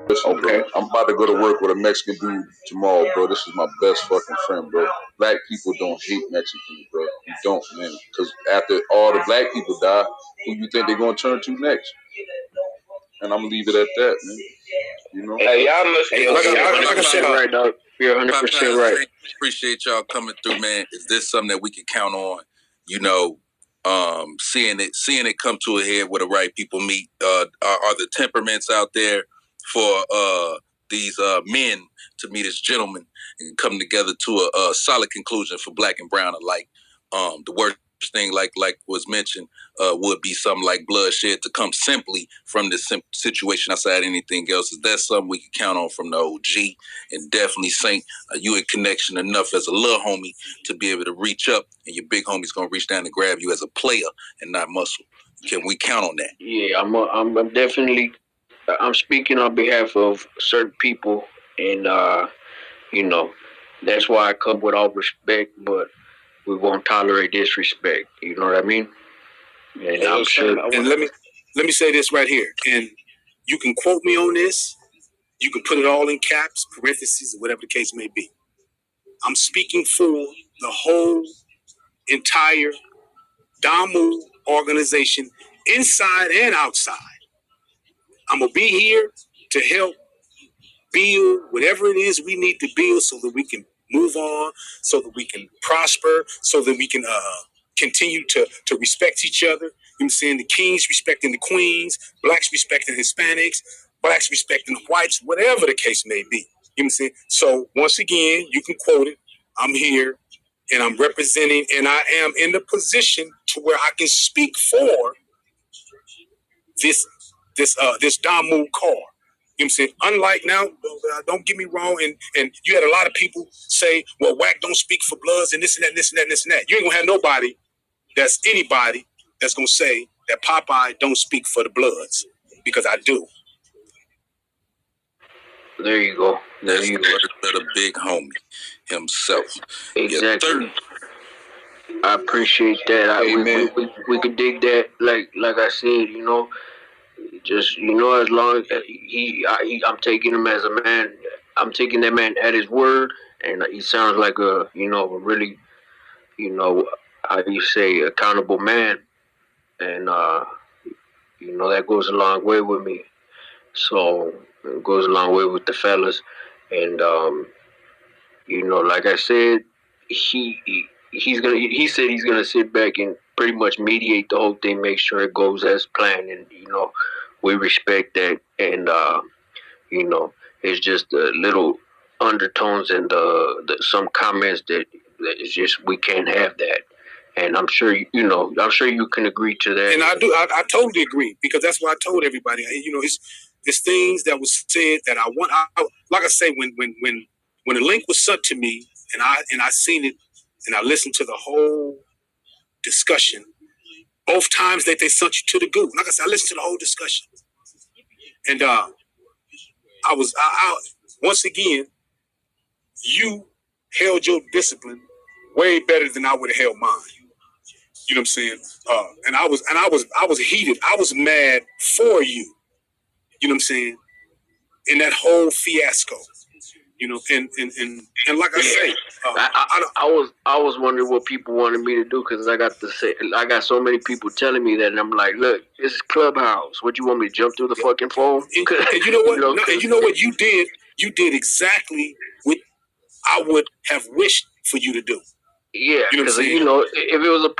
Listen, okay, bro, I'm about to go to work with a Mexican dude tomorrow, bro. This is my best fucking friend, bro. Black people don't hate Mexicans, bro. You don't, man. Because after all the black people die, who you think they're going to turn to next? And I'm going to leave it at that, man. You know? Hey, y'all must be like I said, right, dog. You're 100% right. Appreciate y'all coming through, man. Is this something that we can count on? You know, seeing it come to a head where the right people meet. Are the temperaments out there for these men to meet as gentlemen and come together to a solid conclusion for black and brown alike? The worst thing, like was mentioned, would be something like bloodshed to come simply from this situation outside anything else. Is that something we can count on from the OG? And definitely, Saint, you in connection enough as a little homie to be able to reach up, and your big homie's gonna reach down and grab you as a player and not muscle. Can we count on that? Yeah, I'm definitely. I'm speaking on behalf of certain people, and you know, that's why I come with all respect, but we won't tolerate disrespect. You know what I mean? And I'm sure. And let me say this right here, and you can quote me on this. You can put it all in caps, parentheses, or whatever the case may be. I'm speaking for the whole entire Damu organization, inside and outside. I'm gonna be here to help build whatever it is we need to build so that we can move on, so that we can prosper, so that we can continue to respect each other. You know what I'm saying? The kings respecting the queens, blacks respecting Hispanics, blacks respecting whites, whatever the case may be. You know what I'm saying? So once again, you can quote it. I'm here and I'm representing, and I am in the position to where I can speak for this Damu car. You know what I'm saying? Unlike now, don't get me wrong, and you had a lot of people say, well, Wack don't speak for Bloods and this and that, and this and that, and this and that. You ain't gonna have anybody that's gonna say that Popeye don't speak for the Bloods, because I do. There you go. That's the big homie himself. Exactly. Yes, I appreciate that. We could dig that. Like I said, you know, just, you know, as long as I'm taking him as a man. I'm taking that man at his word, and he sounds like a really, you know, how do you say, accountable man, and you know, that goes a long way with me. So it goes a long way with the fellas, and you know, like I said, he said he's gonna sit back and pretty much mediate the whole thing, make sure it goes as planned, and you know, we respect that, and you know, it's just the little undertones and the some comments that it's just, we can't have that. And I'm sure I'm sure you can agree to that. And I do. I totally agree, because that's what I told everybody. You know, it's things that was said that I want. Like I say, when the link was sent to me, and I seen it, and I listened to the whole discussion. Both times that they sent you to the goo. Like I said, I listened to the whole discussion, and I once again, you held your discipline way better than I would have held mine. You know what I'm saying? And I was heated. I was mad for you. You know what I'm saying? In that whole fiasco. You know, and like I say, I was wondering what people wanted me to do, because I got so many people telling me that, and I'm like, look, this is Clubhouse. What, you want me to jump through the fucking phone? And you know what? And you know what you did? You did exactly what I would have wished for you to do. Yeah, because you know, if it was a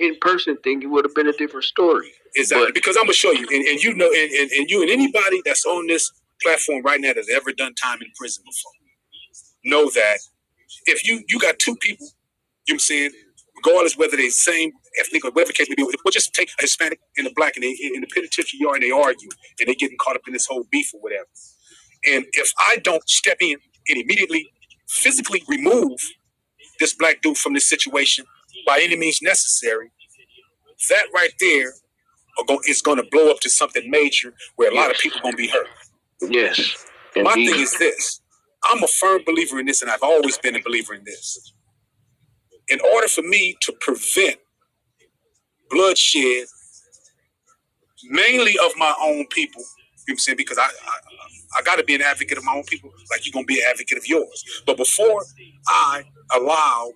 in-person thing, it would have been a different story. Exactly, because I'm gonna show you, and you know, and you and anybody that's on this platform right now that's ever done time in prison before, know that if you got two people, you know what I'm saying, regardless whether they're same ethnic or whatever the case may be, we'll just take a Hispanic and a black, and they in the penitentiary yard, and they argue, and they getting caught up in this whole beef or whatever. And if I don't step in and immediately physically remove this black dude from this situation by any means necessary, that right there is going to blow up to something major where a lot of people are going to be hurt. Yes. My thing is this. I'm a firm believer in this, and I've always been a believer in this. In order for me to prevent bloodshed, mainly of my own people. You know what I'm saying? Because I got to be an advocate of my own people, like you're gonna be an advocate of yours. But before I allow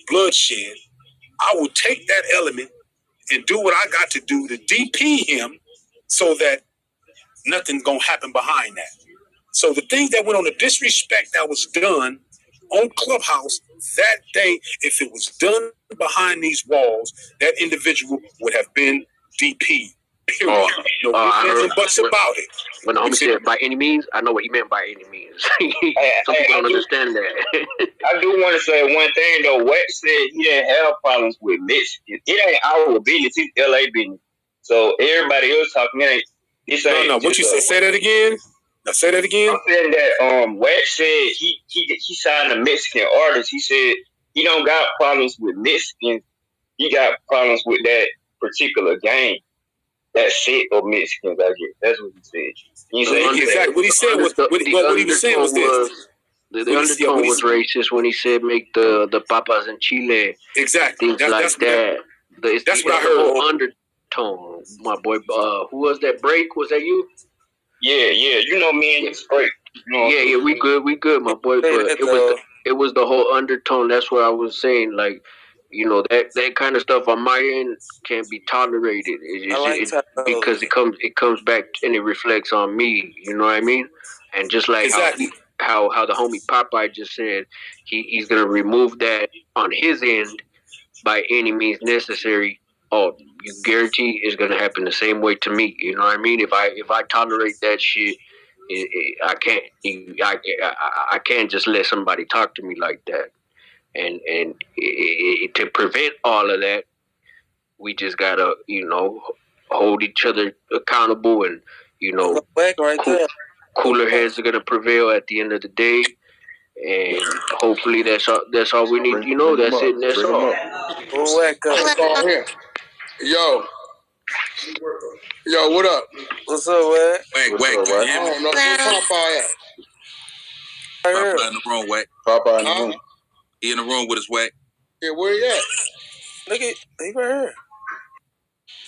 bloodshed, I will take that element and do what I got to do to DP him, so that nothing's gonna happen behind that. So the things that went on, the disrespect that was done on Clubhouse that day, if it was done behind these walls, that individual would have been DP. Period. No ifs and buts about it. When the homie said by any means, I know what he meant by any means. Some people don't understand that. I do want to say one thing though. Wack said he didn't have problems with Mexicans. It ain't our business, it's LA business. So everybody else talking, this ain't. No. What you say? Say that again. Now say that again. I'm saying that Wack said he signed a Mexican artist. He said he don't got problems with Mexicans. He got problems with that particular gang. That set of Mexicans, I guess. That's what he said. He said exactly what he said was what he was saying was this. The undertone was racist when he said make the papas in Chile. Exactly. That's that. That's what I heard. Undertone, my boy. Who was that? Break? Was that you? Yeah. You know me and you straight. You know yeah. We good, my boy. But it was the whole undertone. That's what I was saying. Like, you know, that kind of stuff on my end can't be tolerated. Because it comes back and it reflects on me. You know what I mean? And just like how the homie Popeye just said, he's gonna remove that on his end by any means necessary. Oh, you guarantee it's gonna happen the same way to me. You know what I mean? If I tolerate that shit, I can't just let somebody talk to me like that. And to prevent all of that, we just gotta, you know, hold each other accountable, and you know, cooler heads are gonna prevail at the end of the day, and hopefully that's all we need. You know, that's it. And that's all. Call here. Yo, what up? What's up, man? Wack, I don't know where Popeye at. Popeye in the room, Wack. Popeye in the room. He in the room with his Wack. Yeah, where he at? Look at he right here.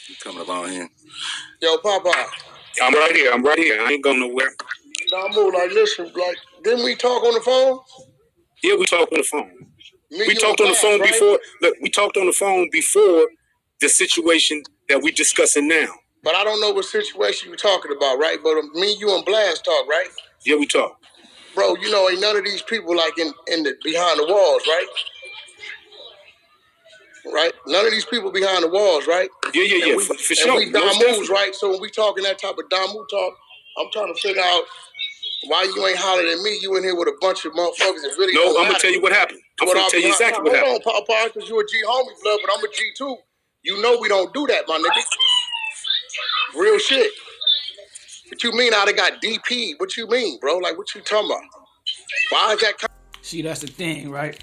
He coming along here. Yo, Popeye. I'm right here. I ain't going nowhere. Damu, like, listen, like, didn't we talk on the phone? Yeah, we talked on the phone. We talked on the phone before. Look, we talked on the phone before the situation that we discussing now. But I don't know what situation you're talking about, right? But me, you, and Blast talk, right? Yeah, we talk. Bro, you know, ain't none of these people like in the behind the walls, right? Right? None of these people behind the walls, right? Yeah, for sure. And we Damu's, right? So when we talking that type of Damu talk, I'm trying to figure out why you ain't hollering at me. You in here with a bunch of motherfuckers that really No, I'm gonna tell you what happened. I'm gonna tell you exactly what happened. Hold on, Popeye, because you a G homie, blood, but I'm a G too. You know we don't do that, my nigga. Real shit. What you mean I done got DP? What you mean, bro? Like, what you talking about? Why is that? See, that's the thing, right?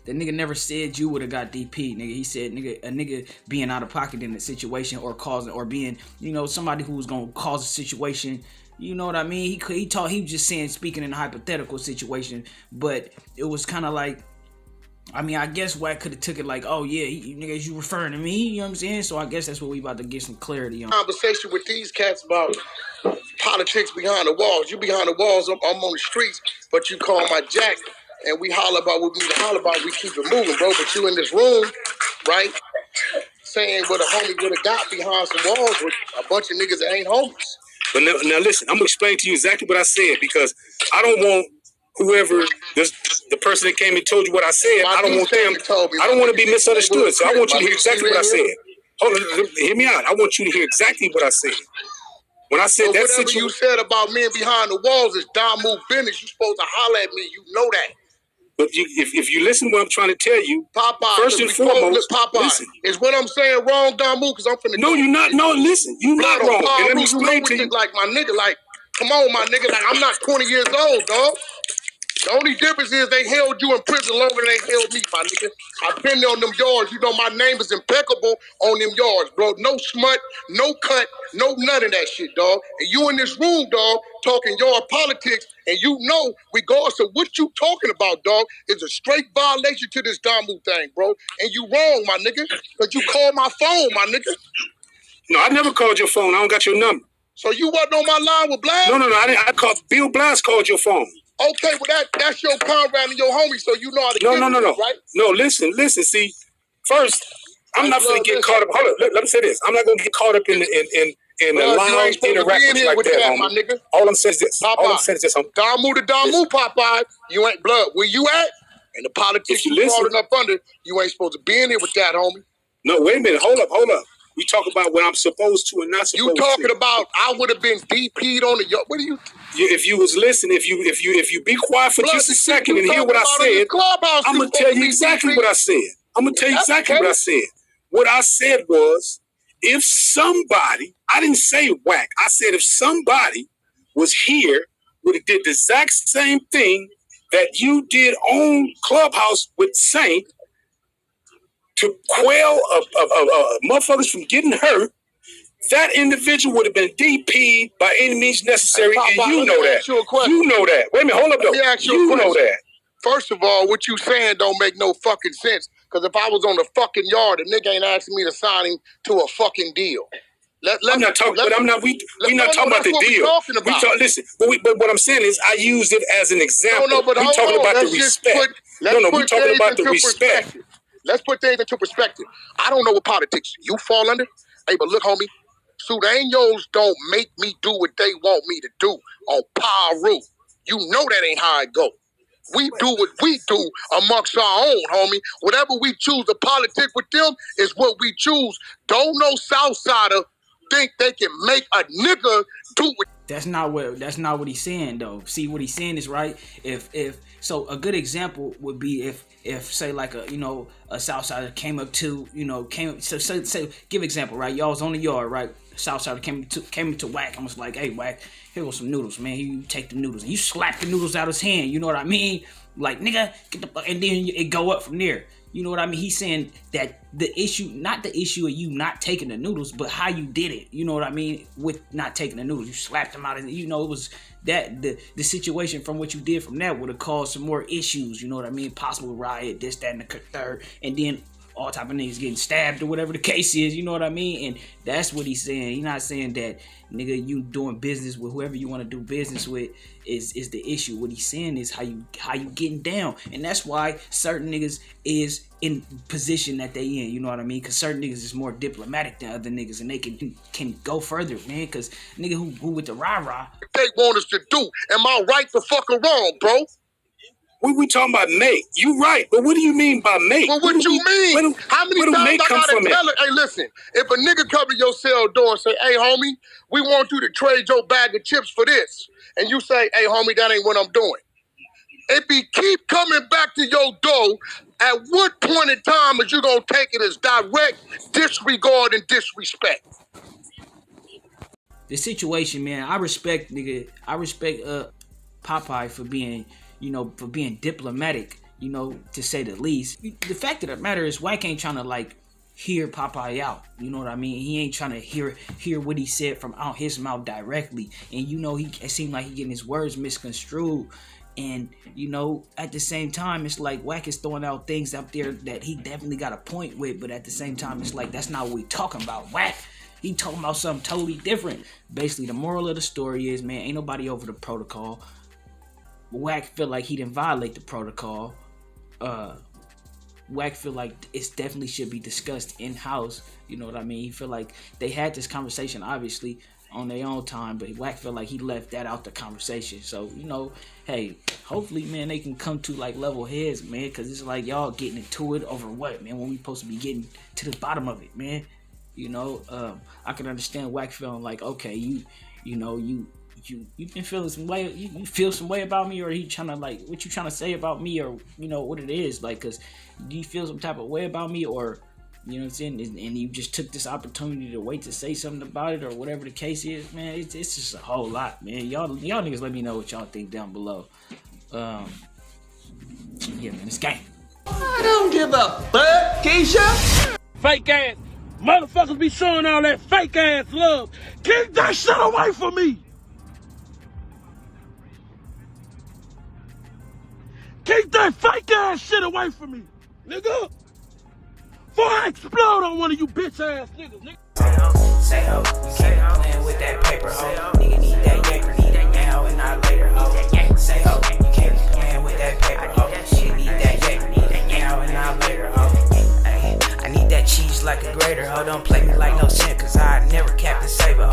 The nigga never said you would have got DP, nigga. He said, a nigga being out of pocket in a situation or causing, or being, you know, somebody who was gonna cause a situation. You know what I mean? He was just saying, speaking in a hypothetical situation, but it was kind of like, I mean, I guess Wack could have took it like, oh yeah, niggas, you referring to me? You know what I'm saying? So I guess that's what we about to get some clarity on. Conversation with these cats about politics behind the walls. You behind the walls, I'm on the streets, but you call my jack, and we holler about what we need to holler about. We keep it moving, bro. But you in this room, right? Saying what a homie would have got behind some walls with a bunch of niggas that ain't homies. But now listen, I'm gonna explain to you exactly what I said, because I don't want whoever the person that came and told you what I said. I don't want them. I don't want to be misunderstood. So I want you to hear exactly what I said. Hold on, hear me out. I want you to hear exactly what I said. When I said that situation, you said about men behind the walls is Damu business. You supposed to holler at me. You know that. But if you listen to what I'm trying to tell you, Popeye, first and foremost, Popeye, listen. Is what I'm saying wrong, Damu? Because I'm finna. No, you're not. No, listen, you're not wrong. And let me explain to you. Like my nigga, like, come on, my nigga. Like, I'm not 20 years old, dog. The only difference is they held you in prison longer than they held me, my nigga. I've been on them yards. You know my name is impeccable on them yards, bro. No smut, no cut, no none of that shit, dog. And you in this room, dog, talking yard politics, and you know, regardless of what you talking about, dog, is a straight violation to this Damu thing, bro. And you wrong, my nigga, because you called my phone, my nigga. No, I never called your phone. I don't got your number. So you wasn't on my line with Blast? No, I didn't. I called Bill Blast. Called your phone. Okay, well that's your comrade and your homie, so you know how to get it, right? No, listen. See, first, I'm not gonna get caught up. Hold on, let me say this. I'm not gonna get caught up in the loud interaction like that, my nigga. All I'm saying is this. Popeye. Damu, Popeye. You ain't blood. Where you at? And the politics you falling up under, you ain't supposed to be in here with that, homie. No, wait a minute. Hold up. We talk about what I'm supposed to and not supposed to. You talking about I would have been DP'd on the what are you? If you was listening, if you be quiet for just a second and hear what I said, I'm gonna tell you exactly what I said. What I said was, if somebody, I didn't say Wack, I said if somebody was here would have did the exact same thing that you did on Clubhouse with Saint to quell motherfuckers from getting hurt, that individual would have been DP'd by any means necessary, and you know that. You know that. Wait a minute, hold up though. You know that. First of all, what you saying don't make no fucking sense. Because if I was on the fucking yard, the nigga ain't asking me to sign him to a fucking deal. We're not talking about the deal. Listen, but what I'm saying is I used it as an example. We're talking about the respect. We're talking about the respect. Let's put things into perspective. I don't know what politics you fall under. Hey, but look, homie, Sudanos don't make me do what they want me to do on Paru. You know that ain't how it go. We do what we do amongst our own, homie. Whatever we choose to politic with them is what we choose. Don't no Southsider think they can make a nigga do what. That's not what he's saying though. See, what he's saying is right. If so, a good example would be if say like a Southsider came up to give example, right? Y'all was on the yard, right? Southsider came to Wack and was like, hey Wack, here goes some noodles, man. You take the noodles and you slap the noodles out of his hand. You know what I mean? Like, nigga, get the fuck, and then it go up from there. You know what I mean? He's saying that the issue, not the issue of you not taking the noodles, but how you did it. You know what I mean? With not taking the noodles, you slapped them out, and it was that the situation from what you did from that would have caused some more issues. You know what I mean? Possible riot, this, that, and the third, and then all type of niggas getting stabbed or whatever the case is. You know what I mean? And that's what he's saying. He's not saying that nigga you doing business with whoever you want to do business with is the issue. What he's saying is how you getting down, and that's why certain niggas is in position that they in. You know what I mean? Because certain niggas is more diplomatic than other niggas, and they can go further, man. Because nigga who with the rah-rah, they want us to do. Am I right for fucking wrong, bro? We talking about make. You right, but what do you mean by make? Well, what you mean? How many times I gotta tell it? Hey, listen, if a nigga come to your cell door and say, hey, homie, we want you to trade your bag of chips for this. And you say, hey, homie, that ain't what I'm doing. It be keep coming back to your door. At what point in time is you gonna take it as direct disregard and disrespect? The situation, man, I respect Popeye for being, for being diplomatic, to say the least. The fact of the matter is, Wack ain't trying to like hear Popeye out. You know what I mean? He ain't trying to hear what he said from out his mouth directly. And it seemed like he getting his words misconstrued. And at the same time, it's like Wack is throwing out things out there that he definitely got a point with. But at the same time, it's like that's not what we talking about. Wack, he talking about something totally different. Basically, the moral of the story is, man, ain't nobody over the protocol. Wack feel like he didn't violate the protocol. Wack feel like it definitely should be discussed in-house. You know what I mean? He feel like they had this conversation, obviously, on their own time, but Wack feel like he left that out the conversation. So, hey, hopefully, man, they can come to, like, level heads, man, because it's like y'all getting into it over what, man, when we supposed to be getting to the bottom of it, man. I can understand Wack feeling like, okay, you've been feeling some way, you feel some way about me, or he trying to, like, what you trying to say about me, or, what it is, like, because do you feel some type of way about me, or, you know what I'm saying, and you just took this opportunity to wait to say something about it, or whatever the case is, man, it's just a whole lot, man. Y'all niggas let me know what y'all think down below. Yeah, man, it's game. I don't give a fuck, Keisha. Fake ass motherfuckers be showing all that fake ass love. Keep that shit away from me. Keep that fake ass shit away from me, nigga. Before I explode on one of you bitch ass niggas, nigga. Say ho, you can't be playing with that paper, ho. Nigga need that yaper, need that now and not later, ho. Say ho, you can't be playing with that paper, ho. Nigga need that yaper, need that now and not later, ho. Ay, I need that cheese like a grater, ho. Don't play me like no simp, cause I never Captain Saber, ho.